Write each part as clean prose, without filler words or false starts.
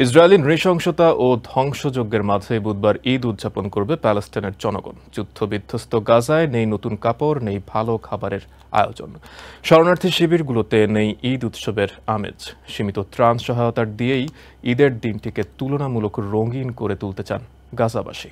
Israeli নৃশংসতা ও ধ্বংসযজ্ঞের মাঝে বুধবার ঈদ উদযাপন করবে প্যালেস্টাইনের জনগণ। যুদ্ধবিধ্বস্ত গাজায় নেই নতুন কাপড়, নেই ভালো খাবারের আয়োজন। শরণার্থী শিবিরগুলোতে নেই ঈদ উৎসবের আমেজ। সীমিত ত্রাণ সহায়তার দিয়েই ঈদের দিনটিকে তুলনামূলক রঙিন করে তুলতে চান গাজাবাসী।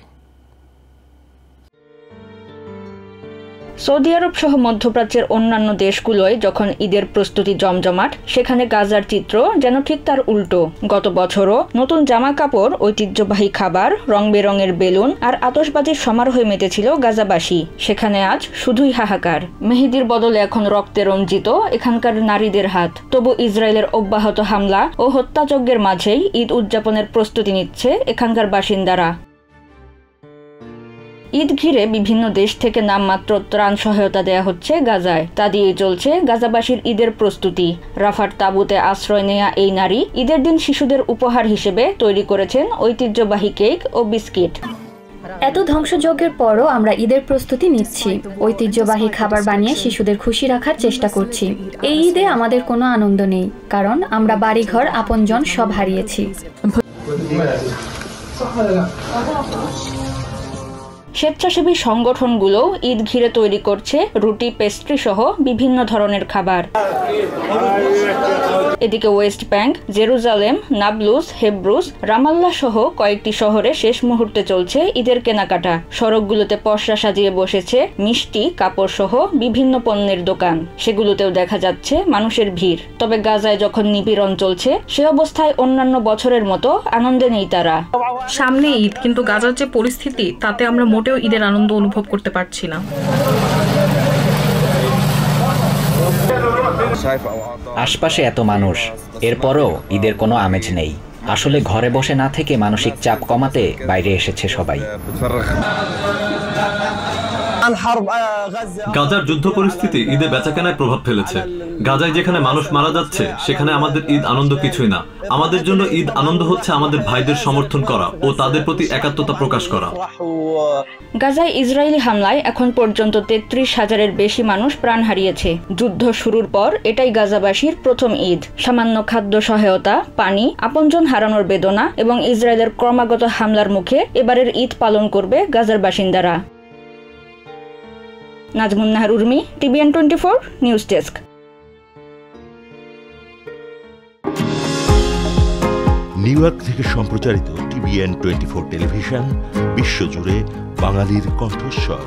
সৌদি আরব সহ মধ্যপ্রাচ্যের অন্যান্য দেশগুলোয় যখন ঈদের প্রস্তুতি জমজমাট, সেখানে গাজার চিত্র যেন ঠিক তার উল্টো। গত বছরও নতুন জামা কাপড়, ঐতিহ্যবাহী খাবার, রং বেরঙের বেলুন আর আতশবাজির সমারোহে মেতেছিল গাজাবাসী। সেখানে আজ শুধুই হাহাকার। মেহেদির বদলে এখন রক্তে রঞ্জিত এখানকার নারীদের হাত। তবু ইসরায়েলের অব্যাহত হামলা ও হত্যাযজ্ঞের মাঝেই ঈদ উদযাপনের প্রস্তুতি নিচ্ছে এখানকার বাসিন্দারা। ঈদ ঘিরে বিভিন্ন দেশ থেকে নামমাত্র ত্রাণ সহায়তা দেয়া হচ্ছে গাজায়। তা দিয়েই চলছে গাজাবাসীর ঈদের প্রস্তুতি। রাফার তাঁবুতে আশ্রয় নেয়া এই নারী ঈদের দিন শিশুদের উপহার হিসেবে তৈরি করেছেন ঐতিহ্যবাহী কেক ও বিস্কিট। এত ধ্বংসযজ্ঞের পরও আমরা ঈদের প্রস্তুতি নিচ্ছি। ঐতিহ্যবাহী খাবার বানিয়ে শিশুদের খুশি রাখার চেষ্টা করছি। এই ঈদে আমাদের কোনো আনন্দ নেই, কারণ আমরা বাড়িঘর, আপনজন সব হারিয়েছি। স্বেচ্ছাসেবী সংগঠনগুলো ঈদ ঘিরে তৈরি করছে রুটি, পেস্ট্রি সহ বিভিন্ন ধরনের খাবার। এদিকে ওয়েস্ট ব্যাংক, জেরুজালেম, নাবলুস, হেব্রুস, রামাল্লাহ সহ কয়েকটি শহরে শেষ মুহূর্তে চলছে ঈদের কেনাকাটা। সড়কগুলোতে পসরা সাজিয়ে বসেছে মিষ্টি, কাপড় সহ বিভিন্ন পণ্যের দোকান। সেগুলোতেও দেখা যাচ্ছে মানুষের ভিড়। তবে গাজায় যখন নিপীড়ন চলছে, সে অবস্থায় অন্যান্য বছরের মতো আনন্দে নেই তারা। সামনে ঈদ, কিন্তু গাজার যে পরিস্থিতি, তাতে আমরা মোটেও ঈদের আনন্দ অনুভব করতে পারছি না। আশপাশে এত মানুষ, এরপরও ঈদের কোনো আমেজ নেই। আসলে ঘরে বসে না থেকে মানসিক চাপ কমাতে বাইরে এসেছে সবাই। গাজার যুদ্ধ পরিস্থিতি ঈদে বেচাকেনায় প্রভাব ফেলেছে। গাজায় যেখানে মানুষ মারা যাচ্ছে, সেখানে আমাদের ঈদ আনন্দ কিছুই না। আমাদের জন্য ঈদ আনন্দ হচ্ছে আমাদের ভাইদের সমর্থন করা ও তাদের প্রতি একাত্মতা প্রকাশ করা। গাজায় ইসরায়েলি হামলায় এখন পর্যন্ত 33,000-এর বেশি মানুষ প্রাণ হারিয়েছে। যুদ্ধ শুরুর পর এটাই গাজাবাসীর প্রথম ঈদ। সামান্য খাদ্য সহায়তা, পানি, আপনজন হারানোর বেদনা এবং ইসরায়েলের ক্রমাগত হামলার মুখে এবারের ঈদ পালন করবে গাজার বাসিন্দারা। Nazmun Nahar Urmi, TVN 24 news desk. New York থেকে সম্প্রচারিত TVN 24 টেলিভিশন বিশ্বজুড়ে বাঙালির কণ্ঠস্বর।